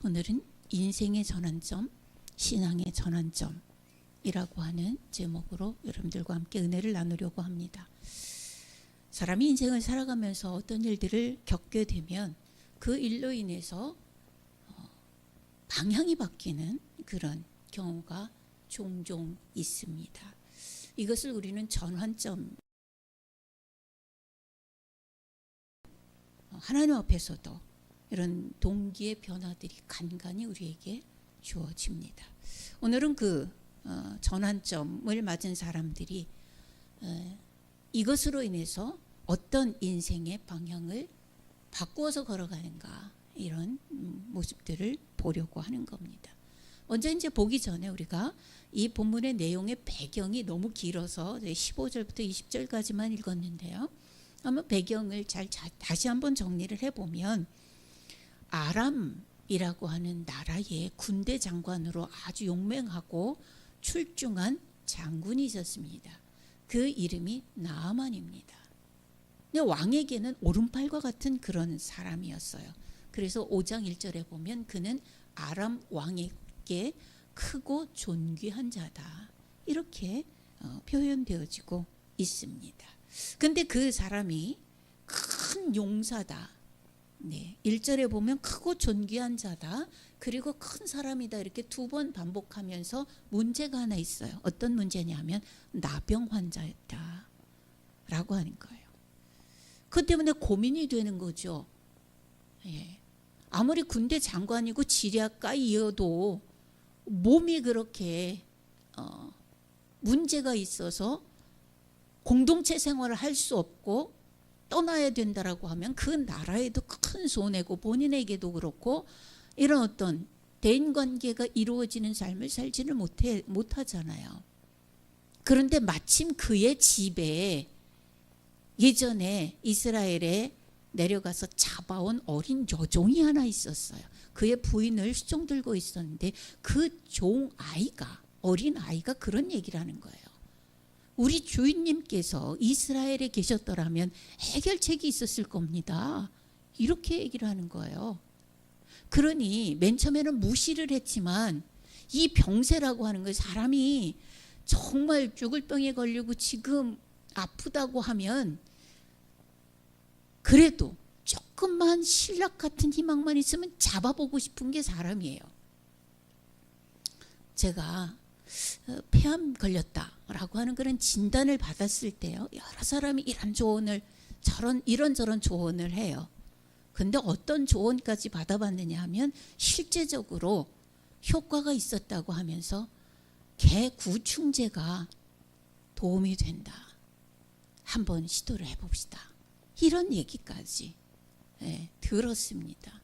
오늘은 인생의 전환점, 신앙의 전환점이라고 하는 제목으로 여러분들과 함께 은혜를 나누려고 합니다. 사람이 인생을 살아가면서 어떤 일들을 겪게 되면 그 일로 인해서 방향이 바뀌는 그런 경우가 종종 있습니다. 이것을 우리는 전환점, 하나님 앞에서도 이런 동기의 변화들이 간간히 우리에게 주어집니다. 오늘은 그 전환점을 맞은 사람들이 이것으로 인해서 어떤 인생의 방향을 바꾸어서 걸어가는가, 이런 모습들을 보려고 하는 겁니다. 먼저 이제 보기 전에 우리가 이 본문의 내용의 배경이 너무 길어서 15절부터 20절까지만 읽었는데요. 한번 배경을 다시 한번 정리를 해보면, 아람이라고 하는 나라의 군대 장관으로 아주 용맹하고 출중한 장군이 있었습니다. 그 이름이 나아만입니다. 근데 왕에게는 오른팔과 같은 그런 사람이었어요. 그래서 5장 1절에 보면 그는 아람 왕에게 크고 존귀한 자다, 이렇게 표현되어지고 있습니다. 근데 그 사람이 큰 용사다. 네, 1절에 보면 크고 존귀한 자다, 그리고 큰 사람이다, 이렇게 두 번 반복하면서 문제가 하나 있어요. 어떤 문제냐면 나병 환자였다 라고 하는 거예요. 그 때문에 고민이 되는 거죠. 예. 아무리 군대 장관이고 지략가이어도 몸이 그렇게 문제가 있어서 공동체 생활을 할 수 없고 떠나야 된다라고 하면 그 나라에도 큰 손해고 본인에게도 그렇고 이런 어떤 대인관계가 이루어지는 삶을 살지는 못하잖아요. 그런데 마침 그의 집에 예전에 이스라엘에 내려가서 잡아온 어린 여종이 하나 있었어요. 그의 부인을 수종 들고 있었는데 그 어린 아이가 그런 얘기를 하는 거예요. 우리 주인님께서 이스라엘에 계셨더라면 해결책이 있었을 겁니다, 이렇게 얘기를 하는 거예요. 그러니 맨 처음에는 무시를 했지만 이 병세라고 하는 거, 사람이 정말 죽을 병에 걸리고 지금 아프다고 하면 그래도 조금만 신락 같은 희망만 있으면 잡아보고 싶은 게 사람이에요. 제가 폐암 걸렸다라고 하는 그런 진단을 받았을 때요, 여러 사람이 이런저런 조언을 해요. 근데 어떤 조언까지 받아봤느냐 하면 실제적으로 효과가 있었다고 하면서 개구충제가 도움이 된다, 한번 시도를 해봅시다, 이런 얘기까지 들었습니다.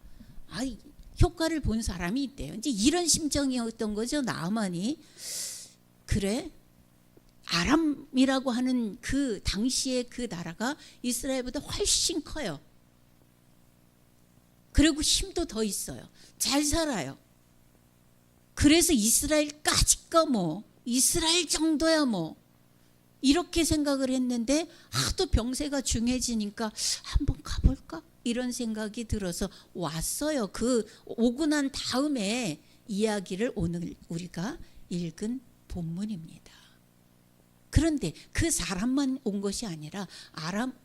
효과를 본 사람이 있대요. 이제 이런 심정이었던 거죠. 나아만이. 그래, 아람이라고 하는 그 당시에 그 나라가 이스라엘보다 훨씬 커요. 그리고 힘도 더 있어요. 잘 살아요. 그래서 이스라엘까지가 이스라엘 정도야 이렇게 생각을 했는데 하도 병세가 중해지니까 한번 가볼까? 이런 생각이 들어서 왔어요. 그 오고 난 다음에 이야기를 오늘 우리가 읽은 본문입니다. 그런데 그 사람만 온 것이 아니라 아람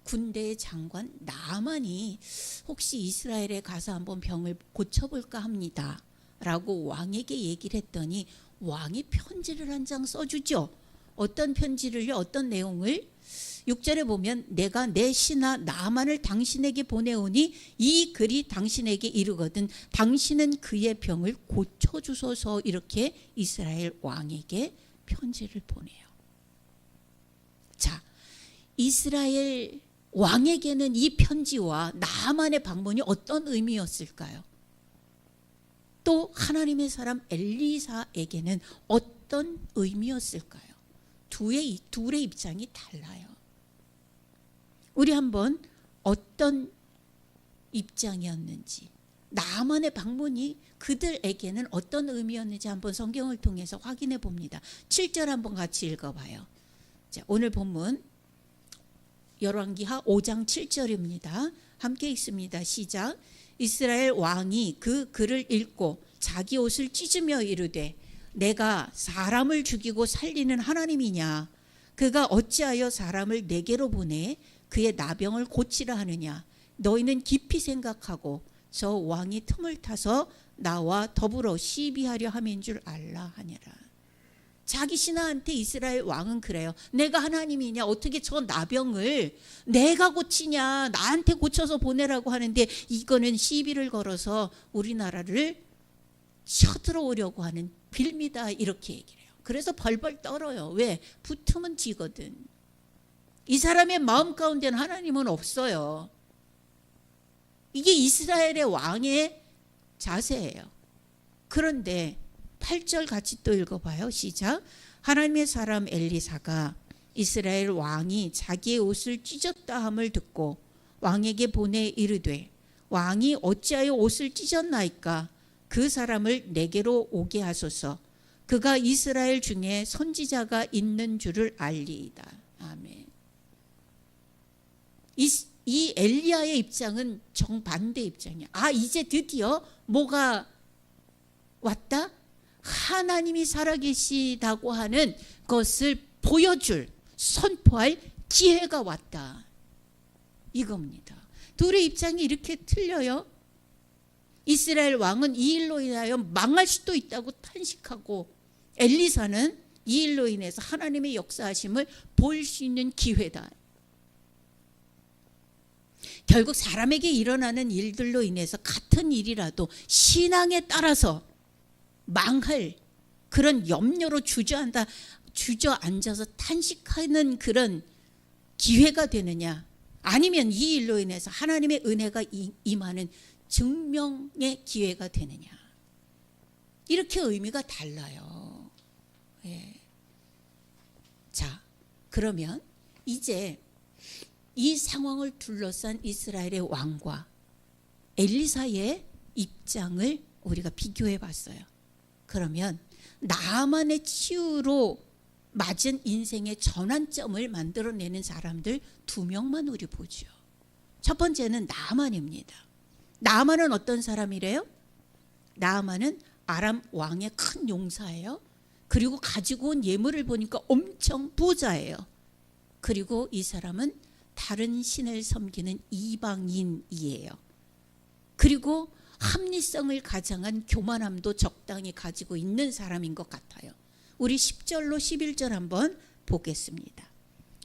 군대의 장관 나아만이 혹시 이스라엘에 가서 한번 병을 고쳐볼까 합니다 라고 왕에게 얘기를 했더니 왕이 편지를 한 장 써주죠. 어떤 편지를요? 어떤 내용을? 6절에 보면 내가 내 신하 나아만을 당신에게 보내오니 이 글이 당신에게 이르거든 당신은 그의 병을 고쳐주소서, 이렇게 이스라엘 왕에게 편지를 보내요. 자, 이스라엘 왕에게는 이 편지와 나아만의 방문이 어떤 의미였을까요? 또 하나님의 사람 엘리사에게는 어떤 의미였을까요? 둘의 입장이 달라요. 우리 한번 어떤 입장이었는지, 나아만의 방문이 그들에게는 어떤 의미였는지 한번 성경을 통해서 확인해 봅니다. 7절 한번 같이 읽어봐요. 자, 오늘 본문 열왕기하 5장 7절입니다. 함께 읽습니다. 시작. 이스라엘 왕이 그 글을 읽고 자기 옷을 찢으며 이르되 내가 사람을 죽이고 살리는 하나님이냐? 그가 어찌하여 사람을 내게로 보내 그의 나병을 고치라 하느냐? 너희는 깊이 생각하고 저 왕이 틈을 타서 나와 더불어 시비하려 함인 줄 알라 하니라. 자기 신하한테 이스라엘 왕은 그래요. 내가 하나님이냐? 어떻게 저 나병을 내가 고치냐? 나한테 고쳐서 보내라고 하는데 이거는 시비를 걸어서 우리나라를 쳐들어오려고 하는 빌미다, 이렇게 얘기를 해요. 그래서 벌벌 떨어요. 왜? 붙으면 지거든. 이 사람의 마음 가운데는 하나님은 없어요. 이게 이스라엘의 왕의 자세예요. 그런데 8절 같이 또 읽어봐요. 시작. 하나님의 사람 엘리사가 이스라엘 왕이 자기의 옷을 찢었다 함을 듣고 왕에게 보내 이르되 왕이 어찌하여 옷을 찢었나이까? 그 사람을 내게로 오게 하소서. 그가 이스라엘 중에 선지자가 있는 줄을 알리이다. 아멘. 이 엘리야의 입장은 정반대 입장이야. 이제 드디어 뭐가 왔다? 하나님이 살아계시다고 하는 것을 보여줄, 선포할 기회가 왔다, 이겁니다. 둘의 입장이 이렇게 틀려요. 이스라엘 왕은 이 일로 인하여 망할 수도 있다고 탄식하고, 엘리사는 이 일로 인해서 하나님의 역사하심을 볼 수 있는 기회다. 결국 사람에게 일어나는 일들로 인해서 같은 일이라도 신앙에 따라서 망할 그런 염려로 주저앉아서 탄식하는 그런 기회가 되느냐, 아니면 이 일로 인해서 하나님의 은혜가 임하는 증명의 기회가 되느냐, 이렇게 의미가 달라요. 예. 자, 그러면 이제 이 상황을 둘러싼 이스라엘의 왕과 엘리사의 입장을 우리가 비교해 봤어요. 그러면 나만의 치유로 맞은 인생의 전환점을 만들어내는 사람들 2명만 우리 보죠. 첫 번째는 나만입니다. 나만은 어떤 사람이래요? 나만은 아람 왕의 큰 용사예요. 그리고 가지고 온 예물을 보니까 엄청 부자예요. 그리고 이 사람은 다른 신을 섬기는 이방인이에요. 그리고 합리성을 가장한 교만함도 적당히 가지고 있는 사람인 것 같아요. 우리 10절로 11절 한번 보겠습니다.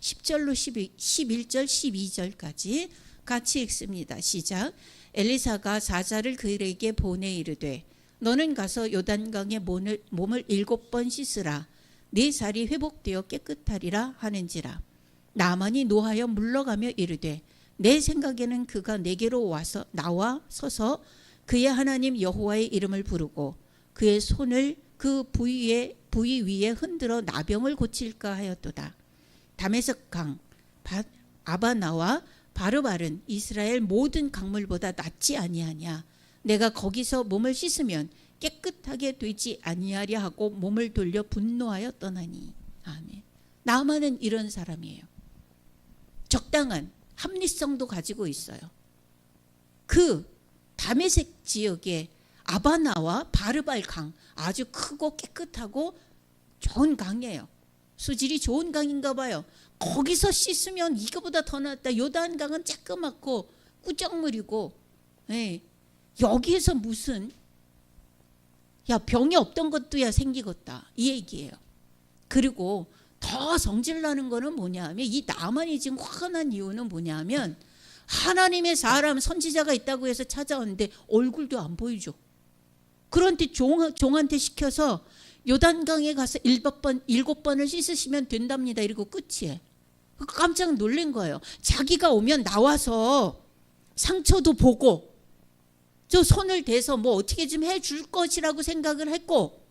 10절로 11절 12절까지 같이 읽습니다. 시작. 엘리사가 사자를 그에게 보내 이르되 너는 가서 요단강에 몸을 7번 씻으라. 네 살이 회복되어 깨끗하리라 하는지라. 나만이 노하여 물러가며 이르되 내 생각에는 그가 내게로 와서 나와 서서 그의 하나님 여호와의 이름을 부르고 그의 손을 그 부위 위에 흔들어 나병을 고칠까 하였도다. 다메섹 강 아바나와 바르발은 이스라엘 모든 강물보다 낫지 아니하냐. 내가 거기서 몸을 씻으면 깨끗하게 되지 아니하랴 하고 몸을 돌려 분노하여 떠나니. 아멘. 나만은 이런 사람이에요. 적당한 합리성도 가지고 있어요. 그 다메섹 지역에 아바나와 바르발 강, 아주 크고 깨끗하고 좋은 강이에요. 수질이 좋은 강인가 봐요. 거기서 씻으면 이거보다 더 낫다. 요단강은 쬐끄맣고 꾸정물이고, 예. 여기에서 무슨 병이 없던 것도 생기겠다, 이 얘기예요. 그리고 더 성질나는 거는 뭐냐 하면, 이 나만이 지금 화가 난 이유는 뭐냐 하면, 하나님의 사람 선지자가 있다고 해서 찾아왔는데 얼굴도 안 보이죠. 그런데 종한테 시켜서 요단강에 가서 7번을 씻으시면 된답니다, 이러고 끝이에요. 깜짝 놀란 거예요. 자기가 오면 나와서 상처도 보고 저 손을 대서 뭐 어떻게 좀 해줄 것이라고 생각을 했고,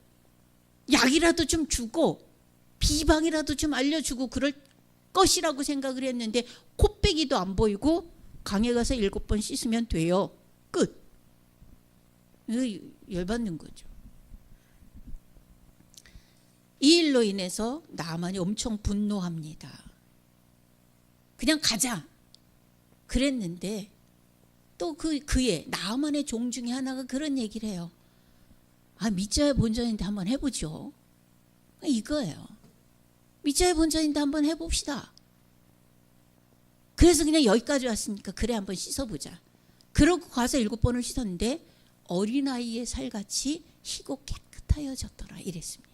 약이라도 좀 주고 비방이라도 좀 알려주고 그럴 것이라고 생각을 했는데, 코빼기도 안 보이고 강에 가서 7번 씻으면 돼요. 끝. 열받는 거죠. 이 일로 인해서 나만이 엄청 분노합니다. 그냥 가자 그랬는데 또 그의 나만의 종 중에 하나가 그런 얘기를 해요. 믿자야 본전인데 한번 해보죠. 이거예요. 믿자야 본전인데 한번 해봅시다. 그래서 그냥 여기까지 왔으니까 그래 한번 씻어보자. 그러고 가서 7번을 씻었는데 어린아이의 살같이 희고 깨끗하여졌더라 이랬습니다.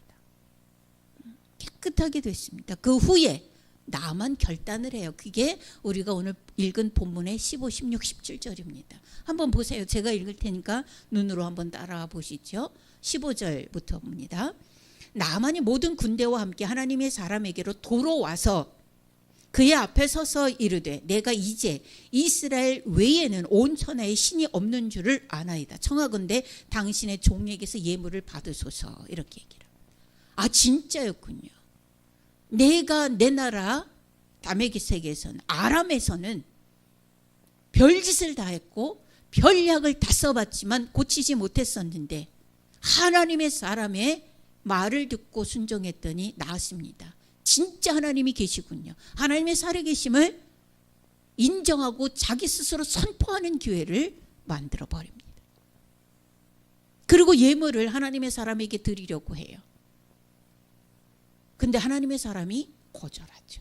깨끗하게 됐습니다. 그 후에 나만 결단을 해요. 그게 우리가 오늘 읽은 본문의 15, 16, 17절입니다. 한번 보세요. 제가 읽을 테니까 눈으로 한번 따라와 보시죠. 15절부터 봅니다. 나만이 모든 군대와 함께 하나님의 사람에게로 돌아와서 그의 앞에 서서 이르되 내가 이제 이스라엘 외에는 온 천하에 신이 없는 줄을 아나이다. 청하건대 당신의 종에게서 예물을 받으소서. 이렇게 얘기를. 진짜였군요. 내가 내 나라 다메섹에서는 아람에서는 별짓을 다 했고 별약을 다 써봤지만 고치지 못했었는데 하나님의 사람의 말을 듣고 순종했더니 나았습니다. 진짜 하나님이 계시군요. 하나님의 살아계심을 인정하고 자기 스스로 선포하는 기회를 만들어 버립니다. 그리고 예물을 하나님의 사람에게 드리려고 해요. 근데 하나님의 사람이 거절하죠.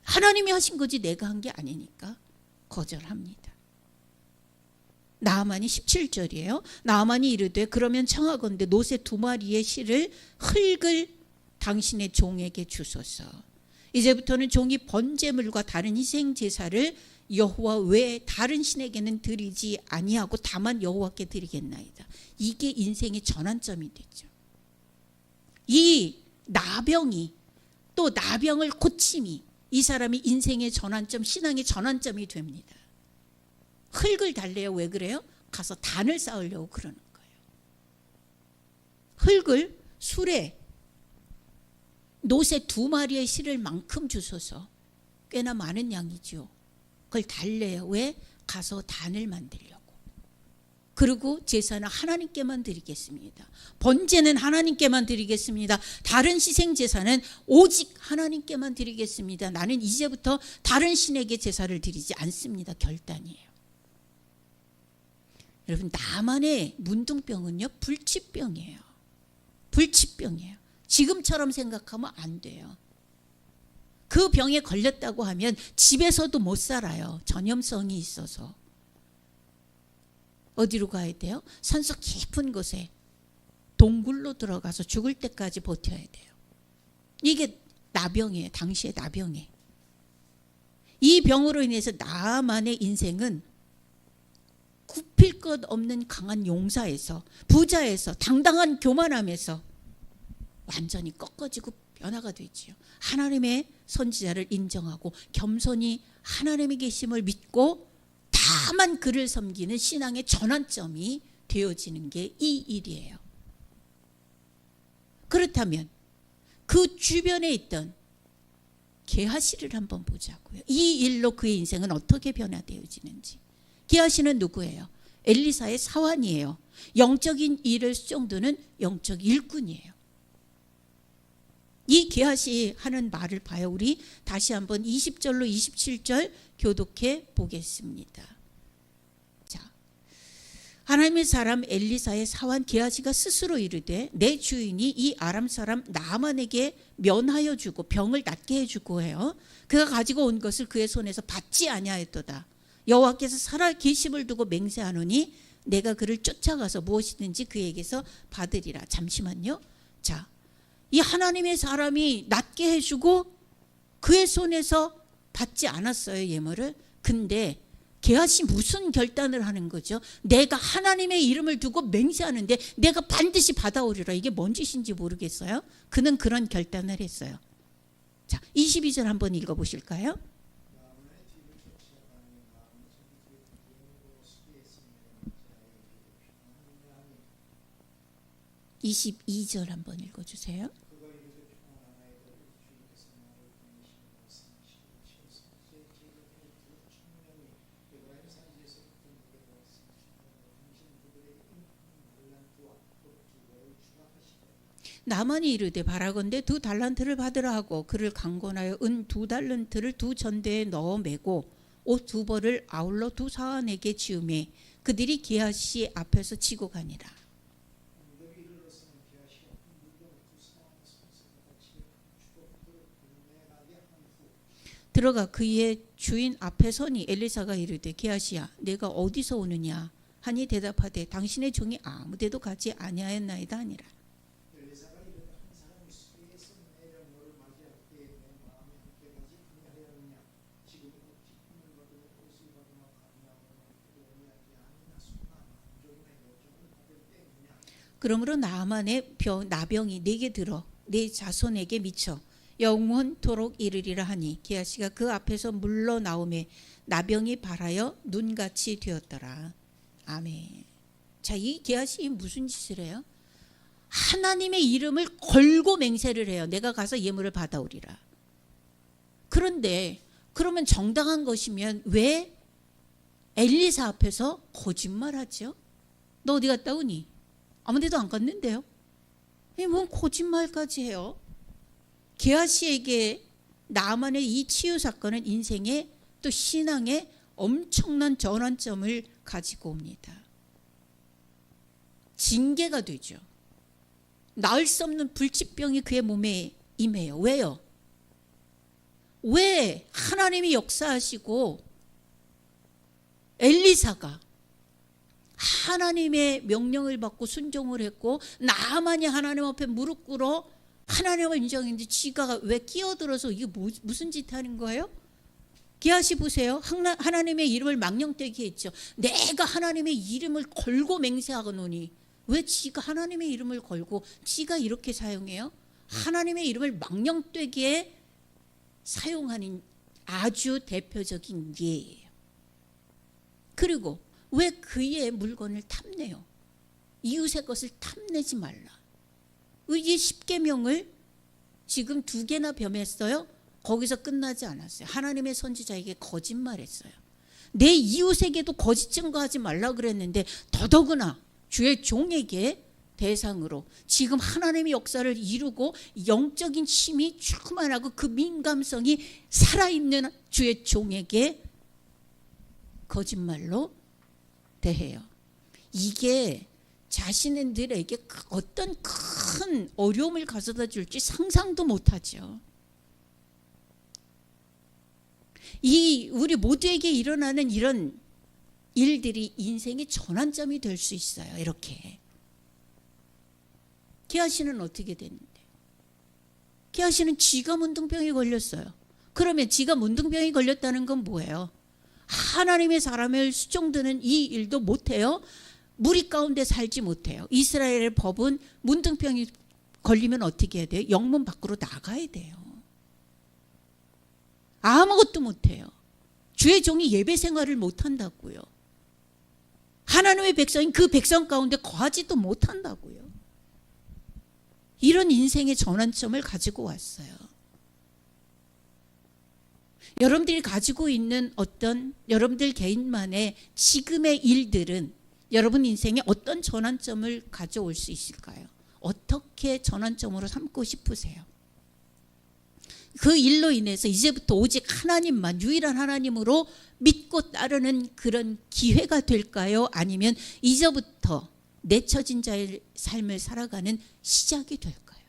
하나님이 하신 거지 내가 한 게 아니니까 거절합니다. 나아만이 17절이에요. 나아만이 이르되 그러면 청하건대 노새 2마리의 실을 흙을 당신의 종에게 주소서. 이제부터는 종이 번제물과 다른 희생 제사를 여호와 외에 다른 신에게는 드리지 아니하고 다만 여호와께 드리겠나이다. 이게 인생의 전환점이 됐죠. 이 나병이 또 나병을 고침이 이 사람이 인생의 전환점, 신앙의 전환점이 됩니다. 흙을 달래요. 왜 그래요? 가서 단을 쌓으려고 그러는 거예요. 흙을 술에 노새 2마리의 실을 만큼 주소서. 꽤나 많은 양이죠. 그걸 달래요. 왜? 가서 단을 만들려고. 그리고 제사는 하나님께만 드리겠습니다. 번제는 하나님께만 드리겠습니다. 다른 희생 제사는 오직 하나님께만 드리겠습니다. 나는 이제부터 다른 신에게 제사를 드리지 않습니다. 결단이에요. 여러분, 나만의 문둥병은요 불치병이에요. 불치병이에요. 지금처럼 생각하면 안 돼요. 그 병에 걸렸다고 하면 집에서도 못 살아요. 전염성이 있어서. 어디로 가야 돼요? 산속 깊은 곳에 동굴로 들어가서 죽을 때까지 버텨야 돼요. 이게 나병이에요. 당시의 나병이에요. 이 병으로 인해서 나만의 인생은 굽힐 것 없는 강한 용사에서, 부자에서, 당당한 교만함에서 완전히 꺾어지고 변화가 되지요. 하나님의 선지자를 인정하고 겸손히 하나님의 계심을 믿고 다만 그를 섬기는 신앙의 전환점이 되어지는 게 이 일이에요. 그렇다면 그 주변에 있던 게하시를 한번 보자고요. 이 일로 그의 인생은 어떻게 변화되어지는지. 게하시는 누구예요? 엘리사의 사환이에요. 영적인 일을 수종두는 영적 일꾼이에요. 이 게하시 하는 말을 봐요. 우리 다시 한번 20절로 27절 교독해 보겠습니다. 자, 하나님의 사람 엘리사의 사환 게하시가 스스로 이르되 내 주인이 이 아람 사람 나아만에게 면하여 주고 병을 낫게 해주고 해요. 그가 가지고 온 것을 그의 손에서 받지 아니하였도다. 여호와께서 살아 계심을 두고 맹세하노니 내가 그를 쫓아가서 무엇이든지 그에게서 받으리라. 잠시만요. 자, 이 하나님의 사람이 낫게 해주고 그의 손에서 받지 않았어요, 예물을. 근데 게하시 무슨 결단을 하는 거죠? 내가 하나님의 이름을 두고 맹세하는데 내가 반드시 받아오리라. 이게 뭔 짓인지 모르겠어요. 그는 그런 결단을 했어요. 자, 22절 한번 읽어보실까요? 22절 한번 읽어주세요. 나만이 이르되 바라건대 2달란트를 받으라 하고 그를 강권하여 은 2달란트를 2전대에 넣어 매고 옷 2벌을 아울러 2 사환에게 지우매 그들이 게하시 앞에서 치고 가니라. 들어가 그의 주인 앞에 서니 엘리사가 이르되 게하시야 내가 어디서 오느냐 하니 대답하되 당신의 종이 아무데도 가지 아니하였나이다 하니라. 그러므로 나아만의 나병이 내게 들어 내 자손에게 미쳐 영원토록 이르리라 하니 게하시가 그 앞에서 물러나오매 나병이 발하여 눈같이 되었더라. 아멘. 자, 이 게하시 무슨 짓을 해요? 하나님의 이름을 걸고 맹세를 해요. 내가 가서 예물을 받아오리라. 그런데 그러면 정당한 것이면 왜 엘리사 앞에서 거짓말하죠? 너 어디 갔다 오니? 아무데도 안 갔는데요. 뭔 거짓말까지 해요? 게하시에게 나만의 이 치유 사건은 인생의 또 신앙의 엄청난 전환점을 가지고 옵니다. 징계가 되죠. 나을 수 없는 불치병이 그의 몸에 임해요. 왜요? 왜 하나님이 역사하시고 엘리사가 하나님의 명령을 받고 순종을 했고 나만이 하나님 앞에 무릎 꿇어 하나님을 인정했는데 지가 왜 끼어들어서 이게 무슨 짓 하는 거예요? 게하시 보세요. 하나님의 이름을 망령되게 했죠. 내가 하나님의 이름을 걸고 맹세하노니 왜 지가 하나님의 이름을 걸고 지가 이렇게 사용해요? 하나님의 이름을 망령되게 사용하는 아주 대표적인 예예요. 그리고 왜 그의 물건을 탐내요? 이웃의 것을 탐내지 말라. 이 10계명을 지금 2개나 범했어요. 거기서 끝나지 않았어요. 하나님의 선지자에게 거짓말했어요. 내 이웃에게도 거짓 증거하지 말라 그랬는데 더더구나 주의 종에게 대상으로 지금 하나님의 역사를 이루고 영적인 힘이 충만하고 그 민감성이 살아있는 주의 종에게 거짓말로 대해요. 이게 자신들에게 어떤 큰 어려움을 가져다 줄지 상상도 못하죠. 우리 모두에게 일어나는 이런 일들이 인생의 전환점이 될 수 있어요. 이렇게. 게하시는 어떻게 됐는데? 게하시는 지가 문둥병이 걸렸어요. 그러면 지가 문둥병이 걸렸다는 건 뭐예요? 하나님의 사람을 수종드는 이 일도 못해요. 무리 가운데 살지 못해요. 이스라엘의 법은 문둥병이 걸리면 어떻게 해야 돼요? 영문 밖으로 나가야 돼요. 아무것도 못해요. 주의 종이 예배 생활을 못한다고요. 하나님의 백성인 그 백성 가운데 거하지도 못한다고요. 이런 인생의 전환점을 가지고 왔어요. 여러분들이 가지고 있는 어떤 여러분들 개인만의 지금의 일들은 여러분 인생에 어떤 전환점을 가져올 수 있을까요? 어떻게 전환점으로 삼고 싶으세요? 그 일로 인해서 이제부터 오직 하나님만 유일한 하나님으로 믿고 따르는 그런 기회가 될까요? 아니면 이제부터 내쳐진 자의 삶을 살아가는 시작이 될까요?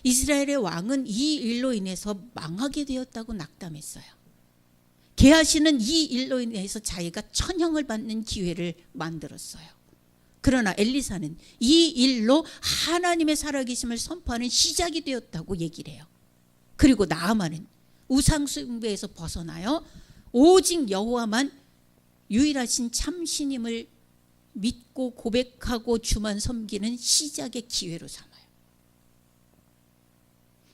이스라엘의 왕은 이 일로 인해서 망하게 되었다고 낙담했어요. 게하시는 이 일로 인해서 자기가 천형을 받는 기회를 만들었어요. 그러나 엘리사는 이 일로 하나님의 살아계심을 선포하는 시작이 되었다고 얘기를 해요. 그리고 나아만은 우상숭배에서 벗어나요. 오직 여호와만 유일하신 참신임을 믿고 고백하고 주만 섬기는 시작의 기회로 삼아요.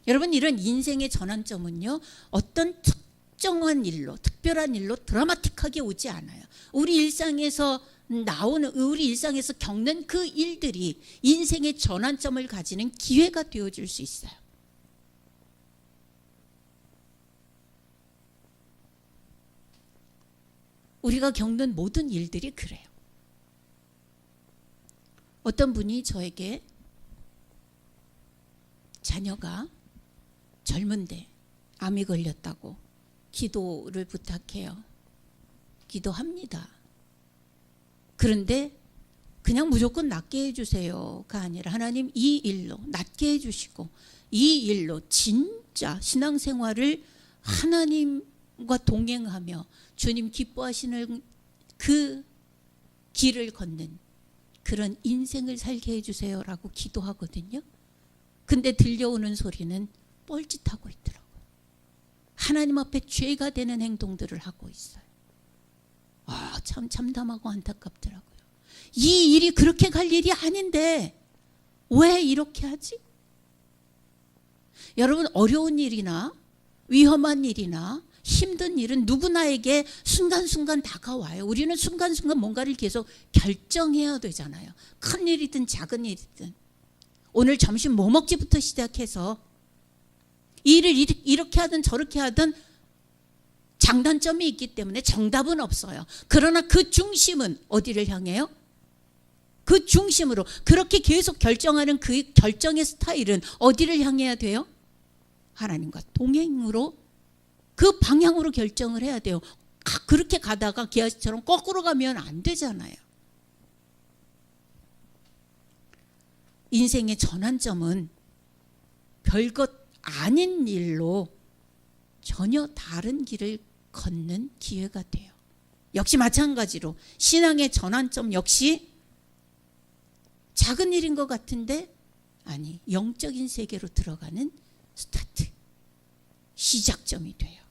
여러분, 이런 인생의 전환점은요, 어떤 특정한 일로, 특별한 일로 드라마틱하게 오지 않아요. 우리 일상에서 겪는 그 일들이 인생의 전환점을 가지는 기회가 되어줄 수 있어요. 우리가 겪는 모든 일들이 그래요. 어떤 분이 저에게 자녀가 젊은데 암이 걸렸다고 기도를 부탁해요. 기도합니다. 그런데 그냥 무조건 낫게 해주세요가 아니라 하나님 이 일로 낫게 해주시고 이 일로 진짜 신앙생활을 하나님과 동행하며 주님 기뻐하시는 그 길을 걷는 그런 인생을 살게 해주세요라고 기도하거든요. 근데 들려오는 소리는 뻘짓하고 있더라고요. 하나님 앞에 죄가 되는 행동들을 하고 있어요. 참 참담하고 안타깝더라고요. 이 일이 그렇게 갈 일이 아닌데 왜 이렇게 하지? 여러분, 어려운 일이나 위험한 일이나 힘든 일은 누구나에게 순간순간 다가와요. 우리는 순간순간 뭔가를 계속 결정해야 되잖아요. 큰 일이든 작은 일이든. 오늘 점심 뭐 먹지부터 시작해서 일을 이렇게 하든 저렇게 하든 장단점이 있기 때문에 정답은 없어요. 그러나 그 중심은 어디를 향해요? 그 중심으로 그렇게 계속 결정하는 그 결정의 스타일은 어디를 향해야 돼요? 하나님과 동행으로 그 방향으로 결정을 해야 돼요. 그렇게 가다가 기아씨처럼 거꾸로 가면 안 되잖아요. 인생의 전환점은 별것 아닌 일로 전혀 다른 길을 걷는 기회가 돼요. 역시 마찬가지로 신앙의 전환점 역시 작은 일인 것 같은데 아니, 영적인 세계로 들어가는 스타트, 시작점이 돼요.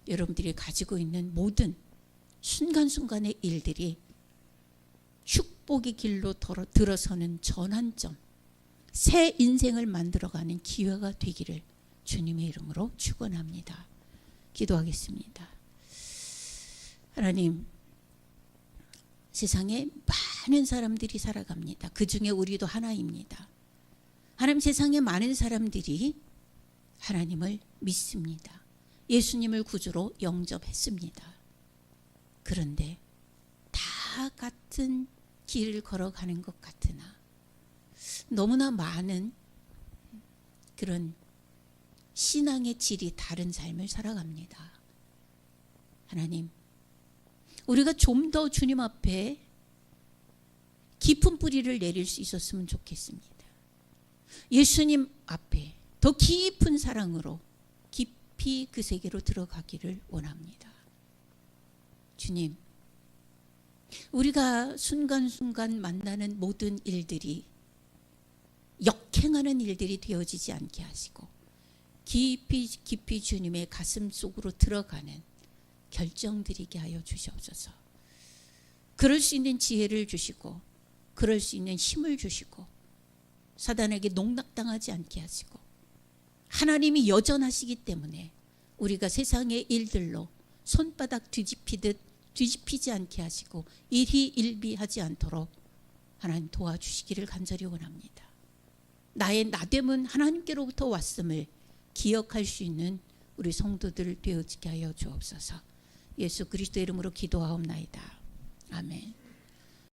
여러분들이 가지고 있는 모든 순간순간의 일들이 축복의 길로 들어서는 전환점, 새 인생을 만들어가는 기회가 되기를 주님의 이름으로 축원합니다. 기도하겠습니다. 하나님, 세상에 많은 사람들이 살아갑니다. 그 중에 우리도 하나입니다. 하나님, 세상에 많은 사람들이 하나님을 믿습니다. 예수님을 구주로 영접했습니다. 그런데 다 같은 길을 걸어가는 것 같으나 너무나 많은 그런 신앙의 질이 다른 삶을 살아갑니다. 하나님, 우리가 좀 더 주님 앞에 깊은 뿌리를 내릴 수 있었으면 좋겠습니다. 예수님 앞에 더 깊은 사랑으로 깊이 그 세계로 들어가기를 원합니다. 주님, 우리가 순간순간 만나는 모든 일들이 역행하는 일들이 되어지지 않게 하시고 깊이 주님의 가슴 속으로 들어가는 결정드리게 하여 주시옵소서. 그럴 수 있는 지혜를 주시고 그럴 수 있는 힘을 주시고 사단에게 농락당하지 않게 하시고 하나님이 여전하시기 때문에 우리가 세상의 일들로 손바닥 뒤집히지 않게 하시고 일희일비하지 않도록 하나님 도와주시기를 간절히 원합니다. 나의 나됨은 하나님께로부터 왔음을 기억할 수 있는 우리 성도들 되어지게 하여 주옵소서. 예수 그리스도 이름으로 기도하옵나이다. 아멘.